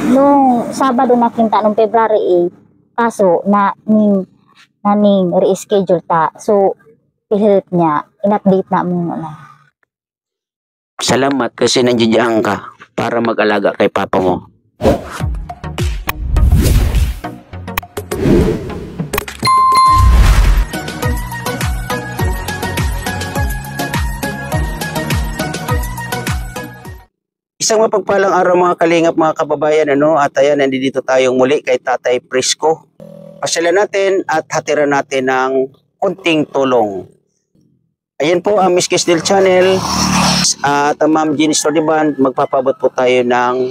Nung Sabado nakita nung February 8, kaso naning reschedule ta. So pilit niya in-update na mo na. Salamat kasi nandiyan ka para mag-alaga kay papa mo. Isang mapagpalang araw mga kalingap, mga kababayan, at ayan, nandito tayong muli kay Tatay Prisco. Pasyalan natin at hatiran natin ng kunting tulong. Ayan po ang Miss Kisdel Channel at ang Ma'am Jean Band, magpapabot po tayo ng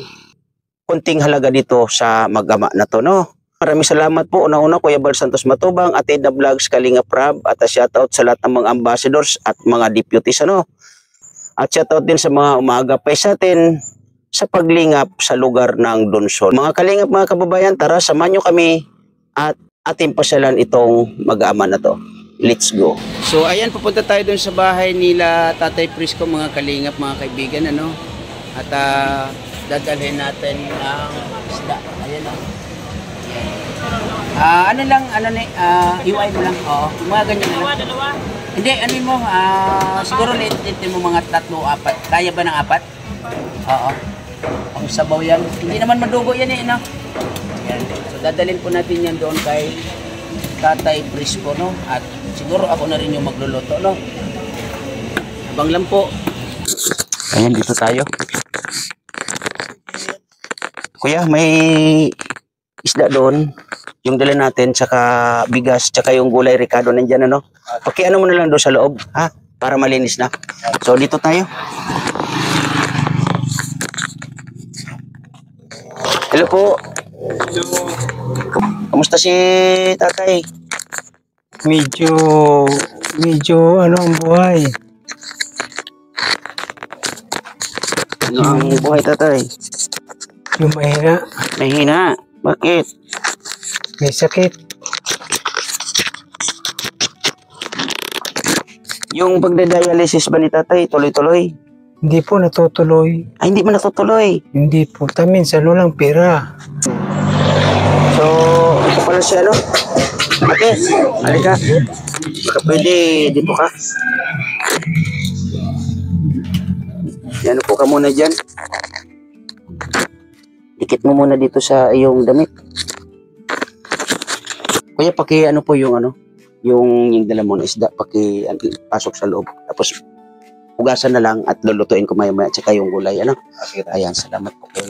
kunting halaga dito sa mag-ama na to, no? Maraming salamat po. Una-una, Kuya Bal Santos Matubang, at Edna Vlogs, Kalingap Rab, at shoutout sa lahat ng mga ambassadors at mga deputies, At shoutout din sa mga umaagapay sa atin sa paglingap sa lugar ng Dunson. Mga kalingap, mga kababayan, tara, samahan nyo kami at ating pasyalan itong mag-ama na to. Let's go. So ayan, pupunta tayo dun sa bahay nila Tatay Prisco, mga kalingap, mga kaibigan, At dadalhin natin ang isda. Ayan, iway mo lang. Oo, mga ganyan na lang. Dalawa. Hindi, mo, siguro litin mo mga 3-4. Kaya ba ng 4? Oo. Ang sabaw yan. Hindi naman madugo yan Yan. So dadalhin po natin yan doon kay Tatay Prisco, At siguro ako na rin yung magluluto, Abang lang po. Ayan, dito tayo. Kuya, may isda doon. Yung dala natin, tsaka bigas, tsaka yung gulay Ricardo nandyan, Pakiano mo na lang doon sa loob, para malinis na. So, dito tayo. Hello po. Hello. Kamusta si tatay? Medyo ang buhay. Ano ang buhay, tatay? Yung mahina. Mahina? Bakit? May sakit. Yung pagdadialysis ba ni tatay, tuloy-tuloy? Hindi po natutuloy. Ay, hindi mo natutuloy. Hindi po. Minsan lang pera. So, ito pala siya, Ate, halika. Baka pwede, dito ka. Yan, po ka muna dyan. Dikit mo muna dito sa iyong damit. Kuya, po yung dala mo na isda, pasok sa loob. Tapos, hugasan na lang at lulutuin ko maya-maya, tsaka yung gulay, Ayan, salamat po kayo.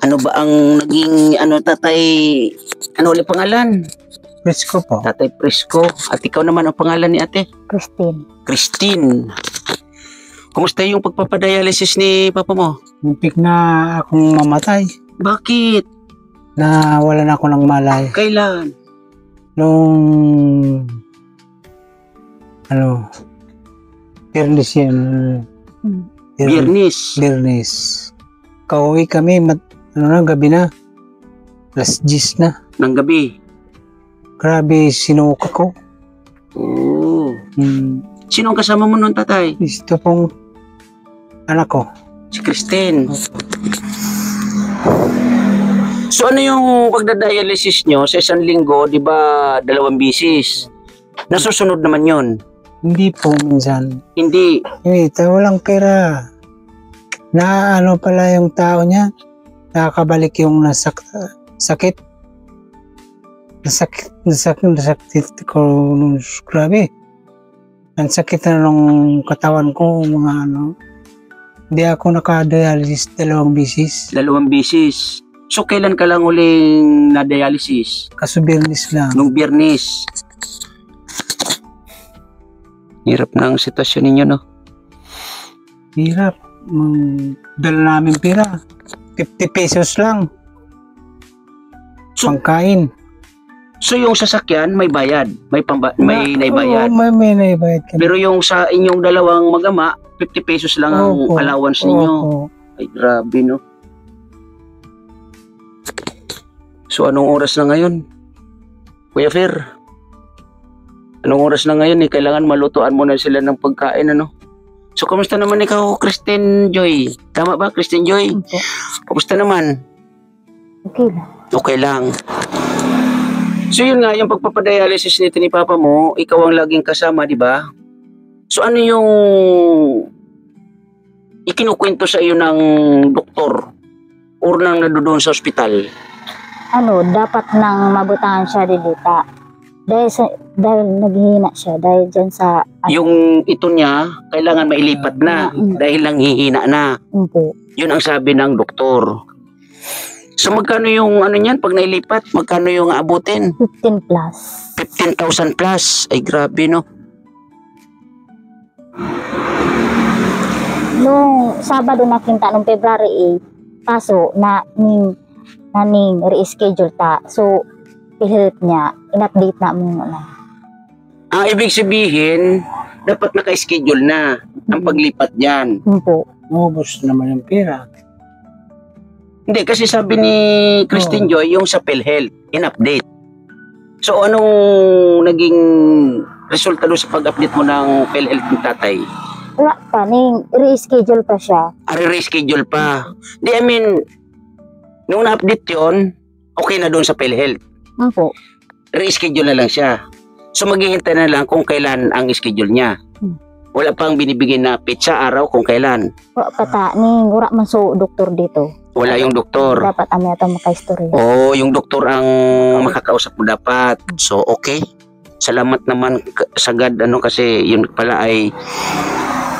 Ano ba ang naging, tatay, ulit pangalan? Prisco po. Tatay Prisco. At ikaw naman ang pangalan ni ate? Christine. Kumusta yung pagpapadialysis ni papa mo? Muntik na akong mamatay. Bakit? Nawalan ako ng malay. Kailan? Nung Biyernes yan. Biyernes. Kauwi kami, gabi na. Alas 10 na. Ng gabi? Grabe, sinuka ko. Oo. Sino ang kasama mo nun, tatay? Ito pong anak ko. Si Christine. So ano yung pagdadialysis nyo sa isang linggo, di ba 2 bisis? Nasusunod naman yon? Hindi po minsan. Hindi. Walang pera. Pala yung tao niya. Nakakabalik yung sakit. Nasakit ko. Grabe. Ang sakit na nung katawan ko. Hindi ako nakadialysis 2 bisis. 2 bisis. So, kailan ka lang uling na-dialysis? Kaso Biyernes lang. Nung Biyernes. Hirap na ang sitwasyon ninyo, Hirap. Dala namin pera. 50 pesos lang. So, pangkain. So, yung sasakyan, may bayad? May naibayad? Oo, may naibayad. Pero yung sa inyong dalawang mag-ama, 50 pesos lang ang allowance ninyo. Ay, grabe, So, anong oras na ngayon? Kuya Fer, anong oras na ngayon? Kailangan malutuan mo na sila ng pagkain, So, kamusta naman ikaw, Christine Joy? Tama ba, Christine Joy? Opo. Kamusta naman? Okay lang. Okay lang. So, yun nga, yung pagpapadialysis nito ni Papa mo, ikaw ang laging kasama, di ba? So, ano yung ikinukwento sa iyo ng doktor or nang nandoon sa ospital? Ano, dapat nang mabutahan siya didita. Dahil naghihina siya dahil dyan sa Yung ito niya, kailangan mailipat na dahil lang hihina na. po. Yun ang sabi ng doktor. So magkano yung ano niyan pag nailipat? Magkano yung aabutin? 15 plus. 15,000 plus. Ay grabe no. Nung Sabado nakinta nung February 8, kaso naning reschedule ta. So PhilHealth niya in-update na mo na. Ang ibig sabihin, dapat naka-schedule na ang paglipat niyan. Po. Ubus naman yung pera. Hindi, kasi sabi ni Christine Joy, yung sa PhilHealth, in-update. So, anong naging resulta doon sa pag-update mo ng PhilHealth ng tatay? Wala pa, reschedule pa siya. Reschedule pa. Di, I mean, nung na-update yun, okay na doon sa PhilHealth. Po. Reschedule na lang siya. So, maghihintay na lang kung kailan ang schedule niya. Wala pang binibigay na pitsa araw kung kailan. Wala pa ta, wala man so doktor dito. Wala yung doktor. Dapat ami ata makaistorya. Oo, yung doktor ang makakausap mo dapat. So, okay. Salamat naman sagad kasi yun pala ay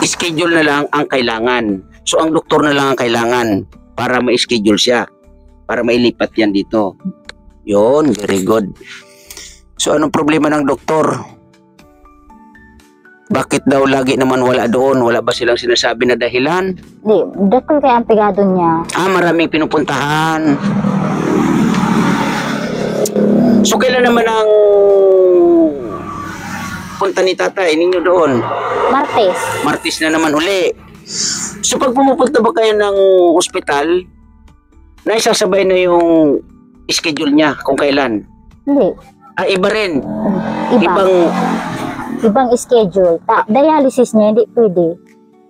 schedule na lang ang kailangan. So, ang doktor na lang ang kailangan para ma-schedule siya. Para mailipat yan dito. Yun, very good. So, anong problema ng doktor? Bakit daw lagi naman wala doon? Wala ba silang sinasabi na dahilan? Di, dakol kay ang pigado niya. Maraming pinupuntahan. So, kailan naman ang punta ni tatay ninyo doon? Martes. Martes na naman uli. So, pag pumupunta ba kayo ng ospital, naisasabay na yung schedule niya kung kailan? Hindi. Iba rin. Ibang schedule. Dialysis niya, hindi pwede.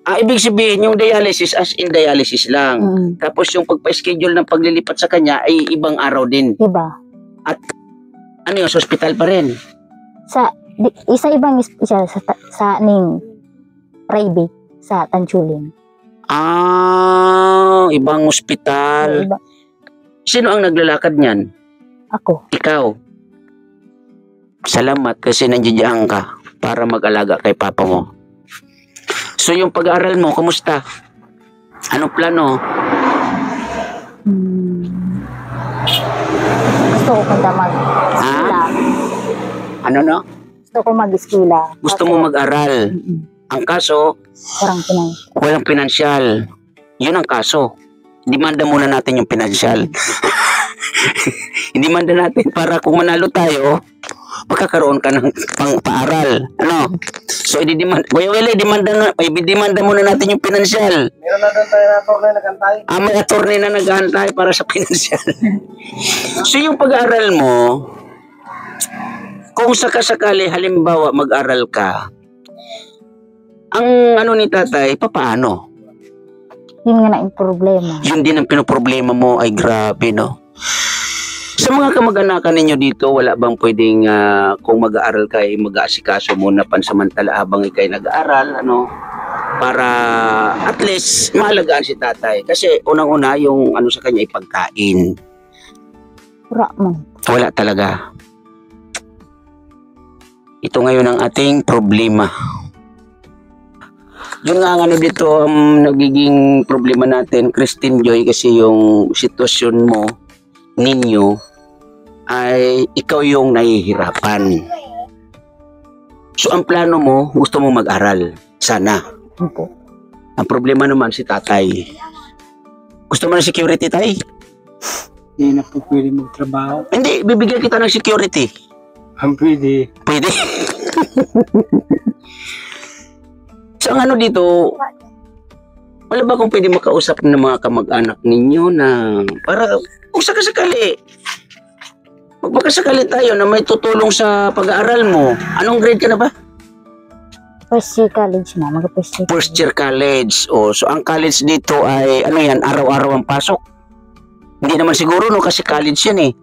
Ibig sabihin, yung dialysis as in dialysis lang. Tapos yung pagpa-schedule ng paglilipat sa kanya ay ibang araw din. Diba? At ano yun, sa ospital pa rin? Isa sa ning private sa Tanchulin. Ibang ospital. Iba. Sino ang naglalakad niyan? Ako. Ikaw. Salamat kasi nandiyan ka para mag-alaga kay papa mo. So yung pag-aaral mo, kumusta? Anong plano? Gusto ko punta mag-eskwela. Ano no? Gusto ko mag-eskwela. Gusto mo mag-aral. Ang kaso, walang pinansyal. Yun ang kaso. Demanda muna natin yung pinansyal. Demanda natin para kung manalo tayo, magkakaroon ka ng pang-paaral. Ano? So, demanda muna natin yung pinansyal. Meron na doon tayo na attorney na nagantay. May attorney na naghahantay para sa pinansyal. So, yung pag-aaral mo, kung sakasakali, halimbawa, mag-aral ka, ang ano ni tatay, papaano? Yun nga na yung problema. Yun din ang pinoproblema mo, ay grabe, no? Sa mga kamag-anakan ninyo dito, wala bang pwedeng kung mag-aaral ka, mag-aasikaso muna pansamantala habang ikay nag-aaral, ano? Para at least maalagaan si tatay. Kasi unang-una yung ano sa kanya ay pagkain. Wala man. Wala talaga. Ito ngayon ang ating problema. Yun nga ang ano dito ang nagiging problema natin, Christine Joy, kasi yung sitwasyon mo, ninyo, ay ikaw yung nahihirapan. So ang plano mo, gusto mo mag-aral. Sana. Opo. Ang problema naman si tatay. Gusto mo ng security, tay? Hindi na po pwede magtrabaho. Hindi, bibigyan kita ng security. Ang pwede. Pwede. So ang ano dito, wala ba kung pwede makausap ng mga kamag-anak ninyo na para kung sakasakali, magpakasakali tayo na may tutulong sa pag-aaral mo. Anong grade ka na ba? First year college na, mag-first year. First year college. Oh, so ang college dito ay ano yan, araw-araw ang pasok. Hindi naman siguro no kasi college yan eh.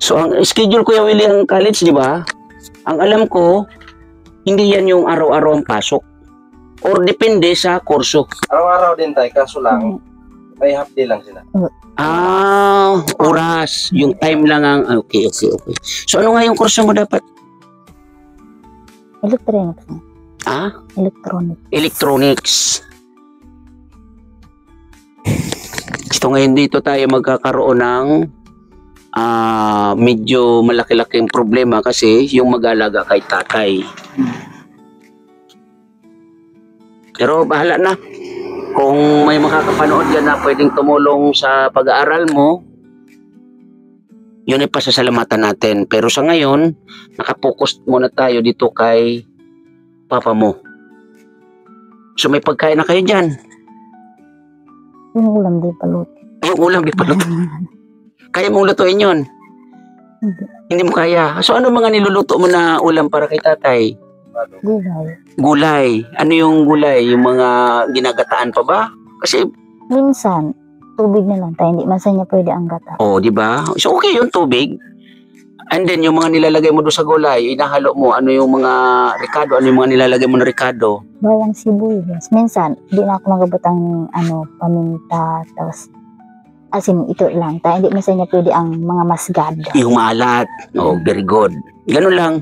So ang schedule Kuya Willie ang college, di ba? Ang alam ko, hindi yan yung araw-araw ang pasok. Or depende sa kurso. Araw-araw din tayo, kaso lang, may half day lang sila. Ah, oras. Yung time lang ang... Okay. So ano nga yung kurso mo dapat? Electronics. Ah? Electronics. Electronics. So ngayon dito tayo magkakaroon ng medyo malaki-laking problema kasi yung mag-alaga kay tatay. Pero bahala na. Kung may makakapanood dyan na pwedeng tumulong sa pag-aaral mo, yun ay pasasalamatan natin. Pero sa ngayon, nakapokus muna tayo dito kay papa mo. So may pagkain na kayo dyan. Yung ulam di paluto. Yung ulam di paluto. Kaya mong lutuin yun? Hindi mo kaya. So ano mga niluluto mo na ulam para kay tatay? Gulay. Gulay. Ano yung gulay? Yung mga ginagataan pa ba? Kasi, Minsan, tubig na lang tayo. Hindi man sa niya pwede ang gata. oh, di ba? So okay yung tubig. And then yung mga nilalagay mo doon sa gulay, inahalo mo, ano yung mga ricado, ano yung mga nilalagay mo na ricado? Bawang sibuyas. Minsan, di na ako magabotang paminta. Tapos, asin ito lang. Tayo hindi man sa niya pwede ang mga masgad. Yung maalat. Oh, very good. Ganun lang.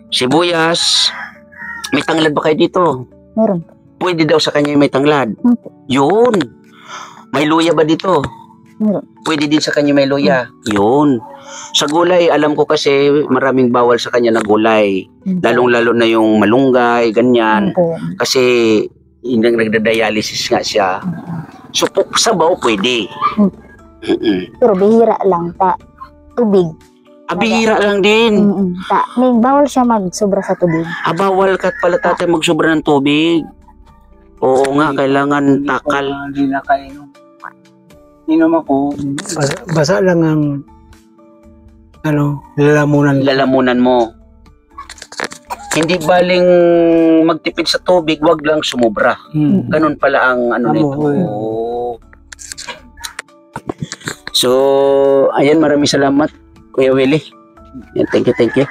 Sibuyas. May tanglad ba kayo dito? Meron. Pwede daw sa kanya yung may tanglad. Opo. Yun. May luya ba dito? Meron. Pwede din sa kanya may luya. Yun. Sa gulay, alam ko kasi maraming bawal sa kanya na gulay. Lalong-lalo na yung malunggay, ganyan. Opo. Kasi hindi nagda-dialysis nga siya. So, sabaw pwede. Pero bihira lang. Tubig. Bihira lang din. May bawal siya magsobra sa tubig. Bawal ka pala tatay magsobra ng tubig. Oo nga, kailangan takal. Hindi na kainom. Inom ako, basa lang ang lalamunan. Lalamunan mo. Hindi baling magtipid sa tubig, wag lang sumubra. Ganun pala ang nito. Oh. So, ayan, maraming salamat, Kuya Willie. Yan, thank you.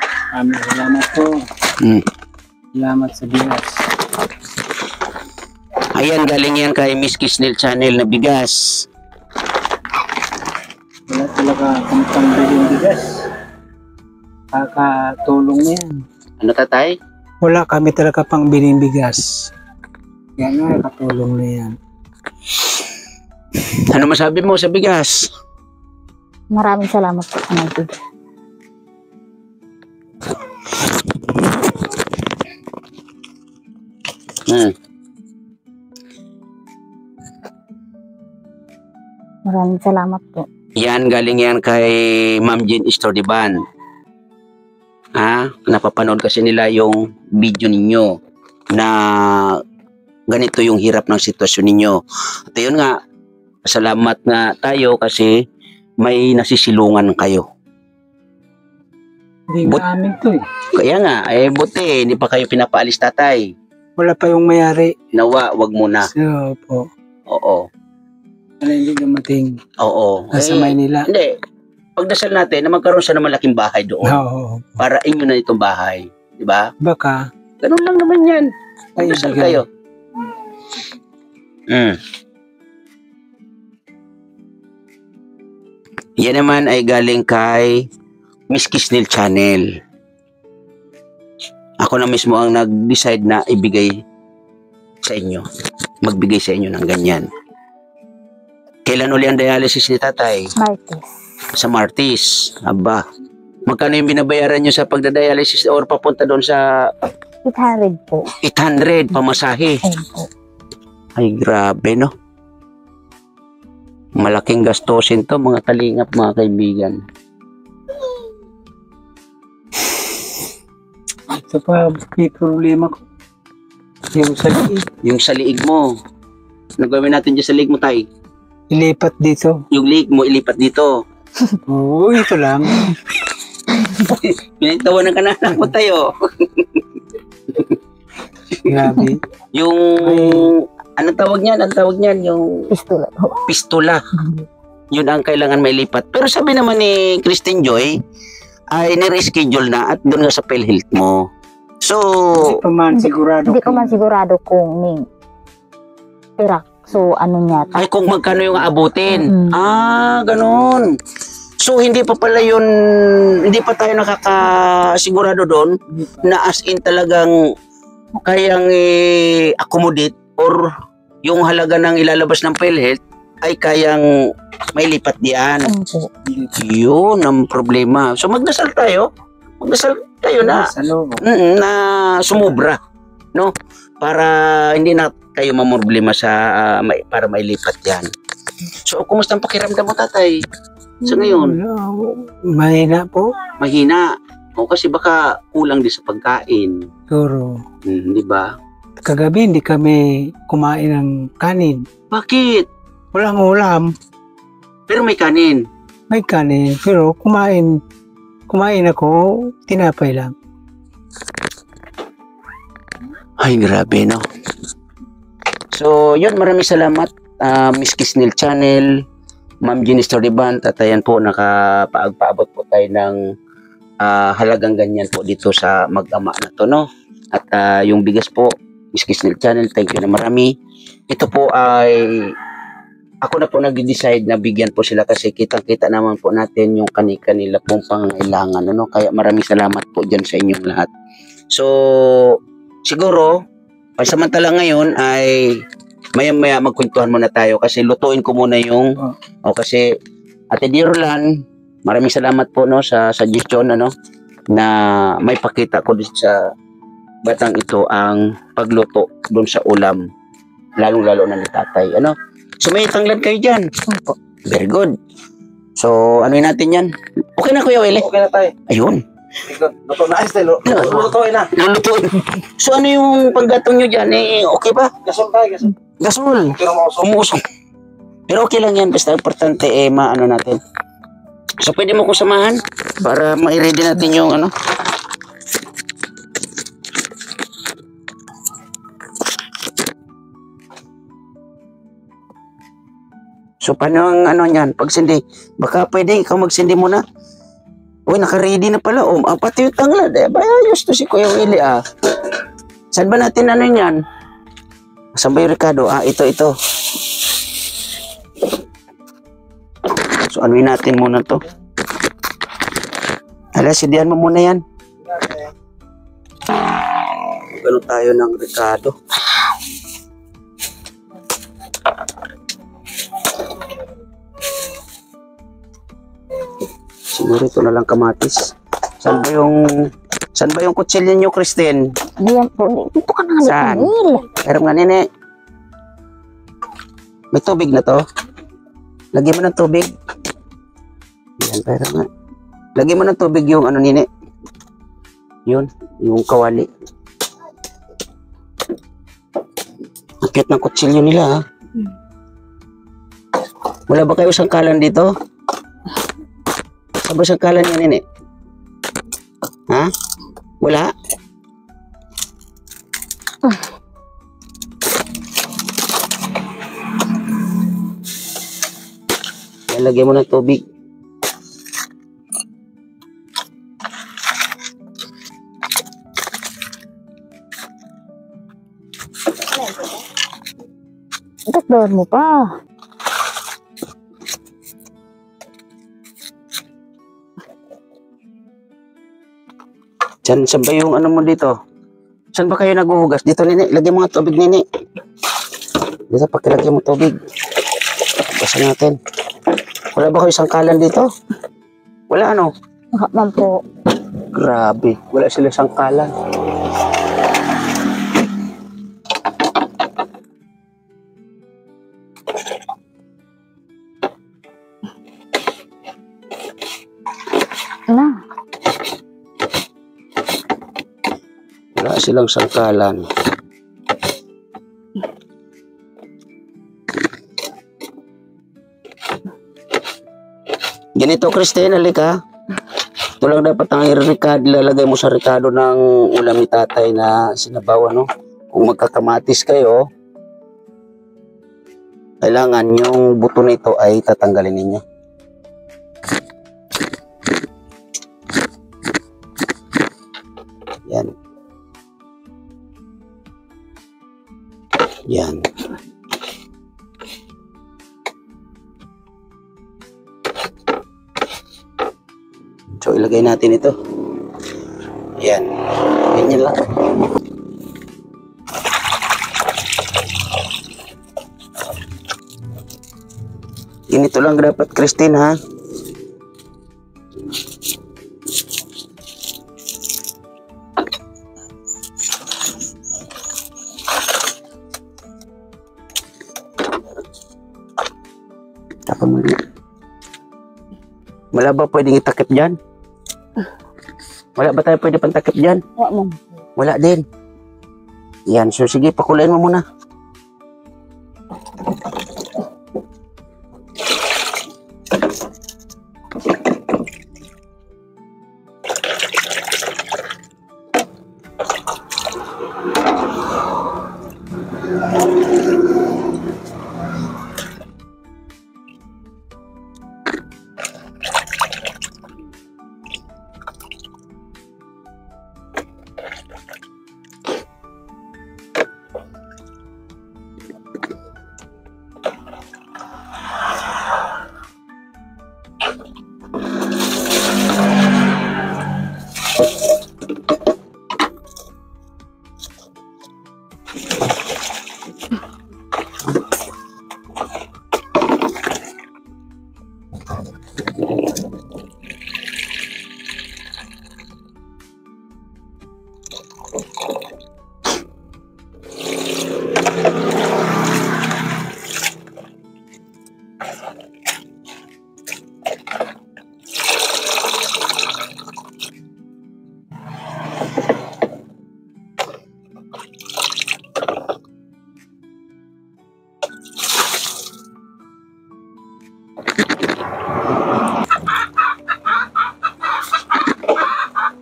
Salamat po. Salamat sa bigas. Ayan, galing yan kay Miss Kisnel Channel na bigas. Wala talaga kung pangbiling bigas. Kakatulong na yan. Ano tatay? Wala kami talaga pang biling bigas. Yan na, katulong na yan. Ano masabi mo sa bigas? Maraming salamat po sa nagbigay. Maraming salamat po. Yan, galing yan kay Ma'am Jean Estordiban. Napapanood kasi nila yung video ninyo na ganito yung hirap ng sitwasyon ninyo. At yun nga, salamat nga tayo kasi may nasisilungan kayo. Hindi nga amin to eh. Kaya nga, buti, hindi pa kayo pinapaalis tatay. Wala pa yung mayari. Nawa, wag muna. So, po. Oo. Wala hindi dumating. Oo. Nasa Maynila. Hindi. Pagdasal natin na magkaroon siya ng malaking bahay doon. Oo. Para inyo na itong bahay. Diba? Baka. Ganun lang naman yan. Pagdasal Kaibigan. kayo. Yan naman ay galing kay Miss Kisnel Channel. Ako na mismo ang nag-decide na ibigay sa inyo. Magbigay sa inyo ng ganyan. Kailan uli ang dialysis ni tatay? Martes. Sa Martis. Aba. Magkano yung binabayaran nyo sa pagdadialysis or papunta doon sa 800 po. 800 pamasahe? Ayun po. Ay, grabe, no? Malaking gastusin to, mga kalingap, mga kaibigan. Ito pa, may problema ko. Yung sa liig. Yung sa liig mo. Nagawin natin dyan sa liig mo, tay. Ilipat dito. Yung liig mo, ilipat dito. Oo, ito lang. Pinagtawanan ka na anak mo tayo. Grabe. Yung, anong tawag niyan? Anong tawag niyan? Yung Pistol. pistula. Yun ang kailangan mailipat. Pero sabi naman ni Christine Joy, ay nire-schedule na at doon nga sa PhilHealth mo. So, Hindi pa man sigurado. Hindi ko man sigurado kung ning pera. So, ano niya. ay kung magkano yung aabutin. Mm. Ah, ganun. So, hindi pa pala yun, hindi pa tayo nakakasigurado doon na as in talagang kayang accommodate or yung halaga ng ilalabas ng PhilHealth ay kayang may lipat diyan. Opo. Yun ang problema. So, magdasal tayo. Magdasal tayo na Sa loob. na sumubra, no? Para hindi na kayo mamroblema sa para mailipat 'yan. So, kumusta ang pakiramdam mo, tatay? Sa ngayon, Mahina po. mahina. O kasi baka kulang din sa pagkain, Siguro. di ba? Kagabi hindi kami kumain ng kanin. Bakit? Walang ulam. Pero may kanin. May kanin. Pero kumain ako, tinapay lang. Ay, grabe, no? So, yun, maraming salamat, Miss Kisnel Channel, Ma'am Jenny Storiban, tatayan po, nakapaagpaabot po tayo ng halagang ganyan po dito sa mag-ama na to, no? At yung bigas po, Miss Kisnel Channel, thank you na marami. Ito po ay, ako na po nag-decide na bigyan po sila kasi kitang-kita naman po natin yung kanila pong pangailangan, ano? Kaya maraming salamat po dyan sa inyong lahat. So, siguro, pansamantala ngayon ay maya-maya magkwentuhan muna tayo kasi lutuin ko muna yung kasi Ate Dirolan, maraming salamat po no sa suggestion ano na may pakita ko din sa batang ito ang pagluto doon sa ulam lalong-lalo na ni tatay ano. So may tanglad kayo diyan. Opo. Very good. So ano natin yan? Okay na Kuya Willie? Okay na tayo. Ayun. Luto na ayos tayo. Lutuin na. Lulutuin. So ano yung paggatong nyo dyan? Okay ba? Gasol tayo, gasol. Gasol. Pero mausok. Umusok. Pero okay lang yan. Basta importante maano natin. So pwede mo kong samahan para ma-ready natin yung ano. So paano ang ano yan? Pagsindi. Baka pwede ikaw magsindi muna. Uy, naka-ready na pala. Pati yung tanglad. Ayos to si Kuya Willie Saan ba natin ano yan? Saan ba yung Ricardo? Ito. So, anuin natin muna to. Sidihan mo muna yan. Gano tayo ng Ricardo. Siguro ito na lang kamatis. Saan ba yung kutsilyo niyo, Christine? Diyan po. Dito ka na. Saan? Pero nga nene. May tubig na to. Lagyan mo ng tubig. Yan, pero nga. Lagyan mo ng tubig yung ano nene. Yun, yung kawali. Ang cute ng kutsilyo nila Wala ba kayo sangkalan dito? Saan ba sangkalan yan nene? Ha? Wala? Lagyan mo ng tubig. Takdahan mo pa. Saan ba yung ano mo dito? Saan ba kayo naguhugas? Dito, nini. Lagyan mo nga tubig, nini. Dito, pakilagyan mo tubig. Basa natin. Wala ba kayo sangkalan dito? Wala ano? Wala man po. Grabe. Wala sila sangkalan. Na. Wala silang sangkalan. Ganito, Christine, halika. Ito lang dapat ang ilalagay mo sa Ricardo ng ulam ni tatay na sinabaw, ano? kung magkakamatis kayo, kailangan yung buto nito ay tatanggalin ninyo. Yan. Yan. So, ilagay natin ito. Yan. Ganyan lang. Ganito lang dapat, Christine, ha? Tapos mo na. Wala ba pwedeng itakip dyan? Wala ba tayo pwede pantakip dyan? Wa mo. Wala din. Yan, so sige, pakulain mo muna.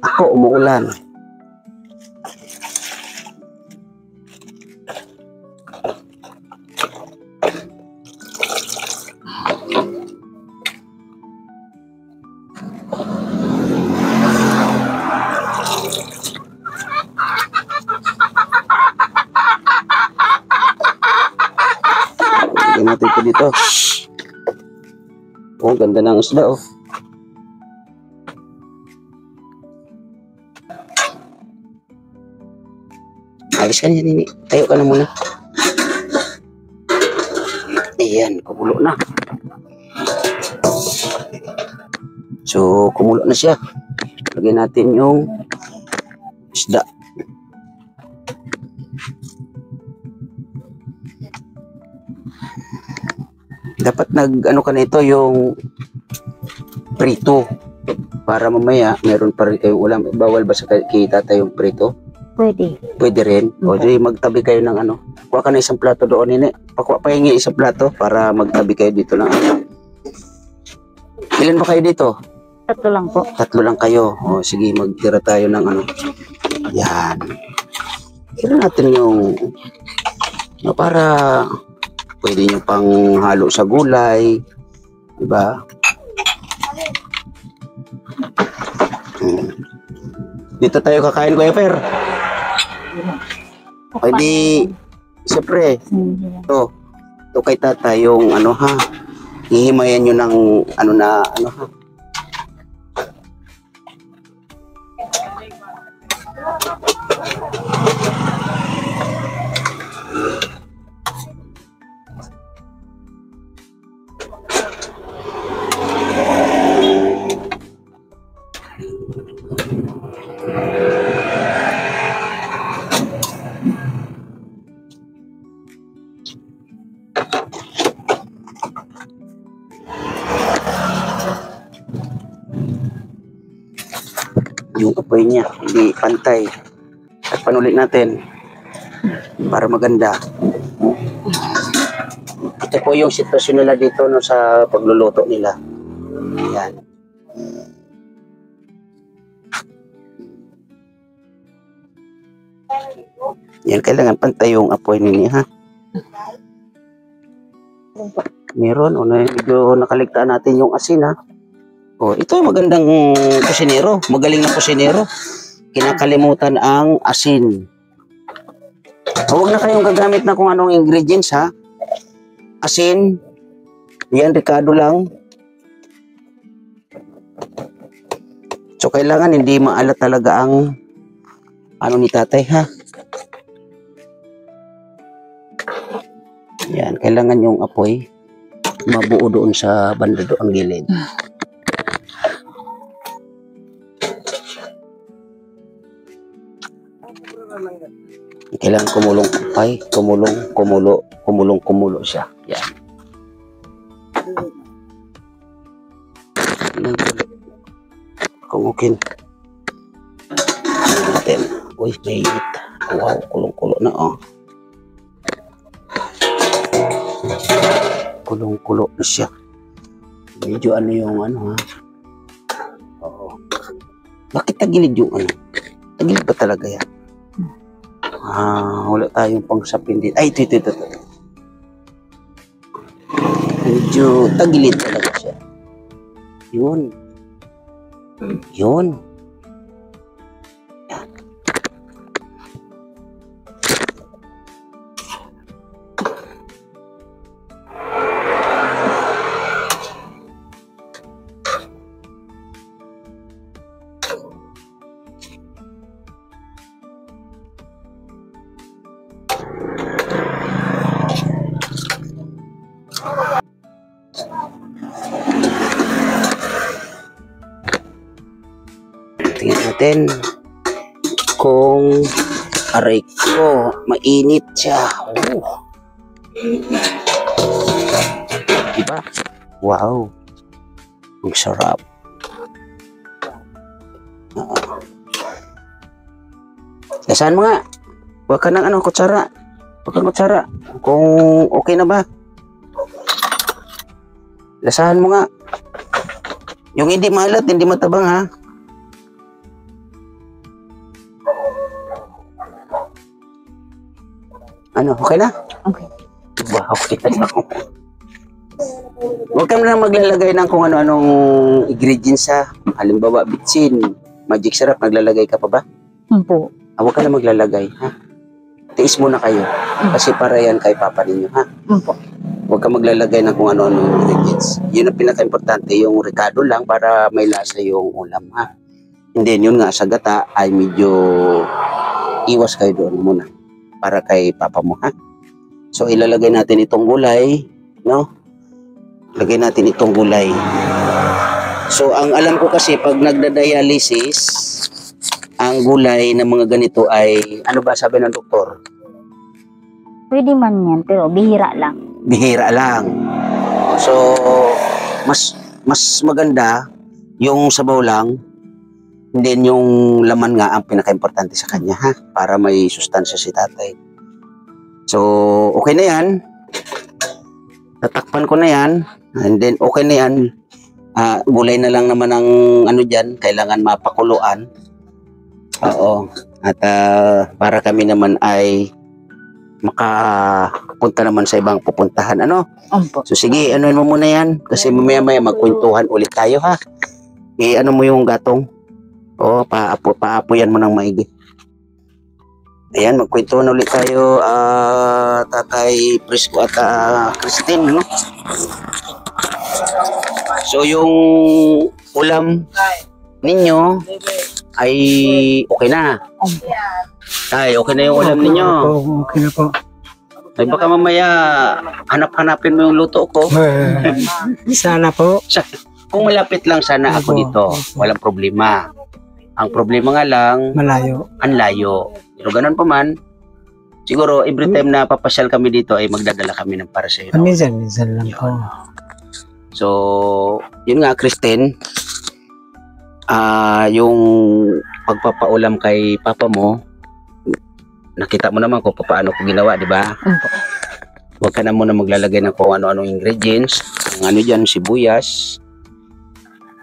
Ako, umuulan. Lagyan natin ito dito. Oh, ganda ng isda, oh. Alis ka niya, Nini. Tayo ka na muna. Ayan, kumulo na. So, kumulo na siya. Lagyan natin yung isda. Dapat ano ka na ito, yung prito. Para mamaya, meron pa rin kayong ulam. Bawal ba sa kita tayong prito? Pwede. Pwede rin. O di magtabi kayo ng ano. Kuha ka na isang plato doon, Nini. Pahingi isang plato para magtabi kayo dito ng ano. Ilan ba kayo dito? Tatlo lang po. Tatlo lang kayo. O sige, magtira tayo ng ano. Yan. Tira natin yung para pwede nyo pang halo sa gulay. Diba? Dito tayo kakain, Kuya Per. Pwede, siyempre, ito kay tata yung ano ha, hihimayan nyo ng ano ha. Yung apoy niya, hindi pantay. At panulit natin para maganda. Ito po yung sitwasyon nila dito no, sa pagluluto nila. Yan. Yan, kailangan pantay yung apoy ninyo, ha? Meron, o medyo nakaligtaan natin yung asin, ha? O, ito yung magandang kusinero, magaling na kusinero. Kinakalimutan ang asin. Huwag na kayong gagamit na kung anong ingredients, ha? Asin, yan, Ricardo lang. So, kailangan hindi maalat talaga ang ano ni tatay, ha? Yan, kailangan yung apoy mabuo doon sa banda doon ang gilid. Kailangan kumulong ay kumulo siya. Yan. Kungukin. Natin. Uy, may init. Wow, kulong-kulo na, oh. Kulong-kulo na siya. Medyo ano yung ano, ha? Oo. Bakit tagilid yung ano? Tagilid ba talaga yan? Wala tayong pangsapin din. Ay, ito. Medyo tagilid talaga siya. Yun. Yan. Tingnan natin kung aray ko, mainit siya. Oh. Diba? Wow. Ang sarap. Saan mo nga? Huwag ka ng kutsara. Huwag kang kutsara. Kung okay na ba? Lasahan mo nga. Yung hindi malat, hindi matabang, ha? Ano, okay na? Okay. Diba, okay na. Huwag ka na maglalagay ng kung ano-anong ingredients, ha? Halimbawa, bitsin, magic syrup, maglalagay ka pa ba? Po. Huwag ka na maglalagay, ha? Tiis muna kayo. Kasi para yan kay papa ninyo, ha? Po. Huwag ka maglalagay ng kung ano-anong ingredients. Yun ang pinaka-importante, yung Ricardo lang para may lasa yung ulam, ha? And then, yun nga, sa gata ay medyo iwas kayo doon muna para kay papa mo, ha? So, ilalagay natin itong gulay, no? Lagay natin itong gulay. So, ang alam ko kasi, pag nagda-dialysis, ang gulay ng mga ganito ay, ano ba sabi ng doktor? Pwede man yan, pero bihira lang. Bihira lang. So, mas maganda yung sabaw lang, and then yung laman nga ang pinaka-importante sa kanya, ha? Para may sustansya si tatay. So, okay na yan. Tatakpan ko na yan. And then, okay na yan. Gulay na lang naman ang ano dyan. Kailangan mapakuluan. Oo. At para kami naman ay makapunta naman sa ibang pupuntahan. Ano? Opo. So, sige, anuin mo muna yan. Kasi mamaya-maya magkwentuhan ulit tayo, ha? Ano mo yung gatong? Oo, paapoyan mo ng maigi. Ayan, magkwentuhan ulit tayo, Tatay Prisco at Christine, no? So, yung ulam ninyo ay okay na. Ay, okay na yung ulam ninyo. Okay na po. Ay, baka mamaya hanap-hanapin mo yung luto ko. Sana po. Kung malapit lang sana ako dito, walang problema. Ang problema nga lang, Malayo. ang layo. Pero ganun pa man, siguro every time na papasyal kami dito ay magdadala kami ng para sa iyo. Minsan lang po. So, yun nga, Kristen, yung pagpapaulam kay papa mo, nakita mo naman kung paano ko ginawa, di ba? Opo. Huwag ka na muna maglalagay ng kung ano-anong ingredients. Ang ano dyan, sibuyas.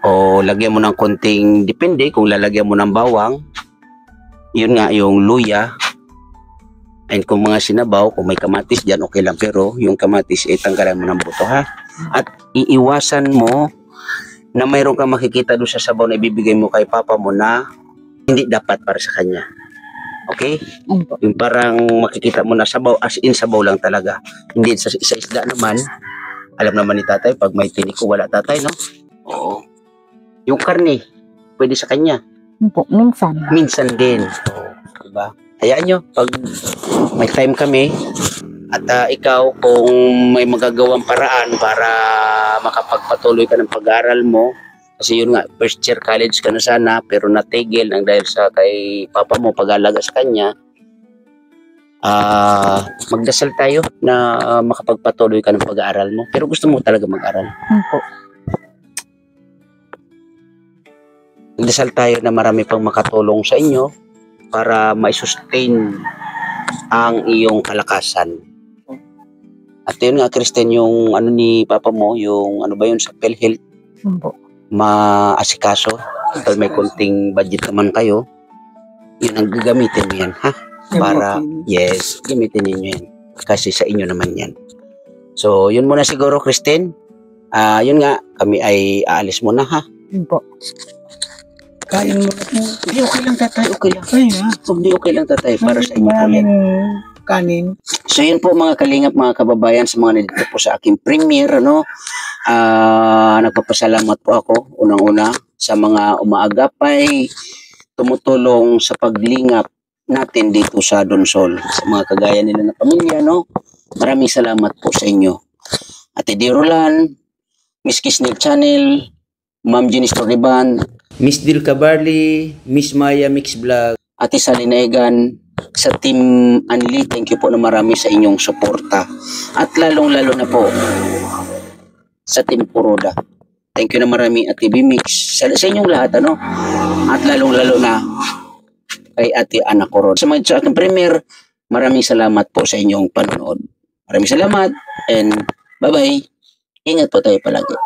O lagyan mo ng konting, depende kung lalagyan mo ng bawang. Yun nga, yung luya. And kung mga sinabaw, kung may kamatis dyan, okay lang. Pero yung kamatis, tanggalan mo ng buto, ha? At iiwasan mo na mayroon kang makikita doon sa sabaw na ibibigay mo kay papa mo na hindi dapat para sa kanya. Okay? Opo. Yung parang makikita mo na sabaw, as in sabaw lang talaga. Hindi sa isda naman, alam naman ni tatay, pag may tiniko, wala tatay, no? Oo. Yung karne, pwede sa kanya. Opo, minsan. Minsan din. Diba? Hayaan nyo, pag may time kami, at ikaw, kung may magagawang paraan para makapagpatuloy ka ng pag-aaral mo, kasi yun nga, first year college ka na sana, pero natigil ang dahil sa kay papa mo pag-alaga sa kanya, magdasal tayo na makapagpatuloy ka ng pag-aaral mo. Pero gusto mo talaga mag-aral. Opo. Magdasal tayo na marami pang makatulong sa inyo para ma-sustain ang iyong kalakasan. At yun nga, Kristen, yung ano ni papa mo, yung ano ba yun sa PhilHealth, Opo. maasikaso. Dahil may konting budget naman kayo, yun ang gagamitin mo yan, ha? Para, yes, gamitin ninyo yan. Kasi sa inyo naman yan. So, yun muna siguro, Kristen. Yun nga, kami ay aalis muna, ha? Opo. Kain mo. Hindi, okay lang, tatay. Okay lang. Ay, ha? Hindi, okay lang, tatay. Para sa inyo po yan. Maraming kanin. So yun po mga kalingap, mga kababayan, sa mga nandito po sa aking premiere, ano, nagpapasalamat po ako unang-una sa mga umaagapay, tumutulong sa paglingap natin dito sa Donsol, sa mga kagaya nila na pamilya, no. Maraming salamat po sa inyo. Ate Di Roland, Miss Kisnel Channel, Ma'am Jenny Storyban, Miss Dil Cabarli, Miss Maya Mix Vlog, Ate Sally Naigan, sa Team Anli, thank you po na marami sa inyong suporta. At lalong-lalo na po sa Team Puroda. Thank you na marami at TV Mix. Sa inyong lahat, ano? At lalong-lalo na kay Ate Ana Coron. Sa mga sa aking premiere, maraming salamat po sa inyong panonood. Maraming salamat and bye-bye. Ingat po tayo palagi.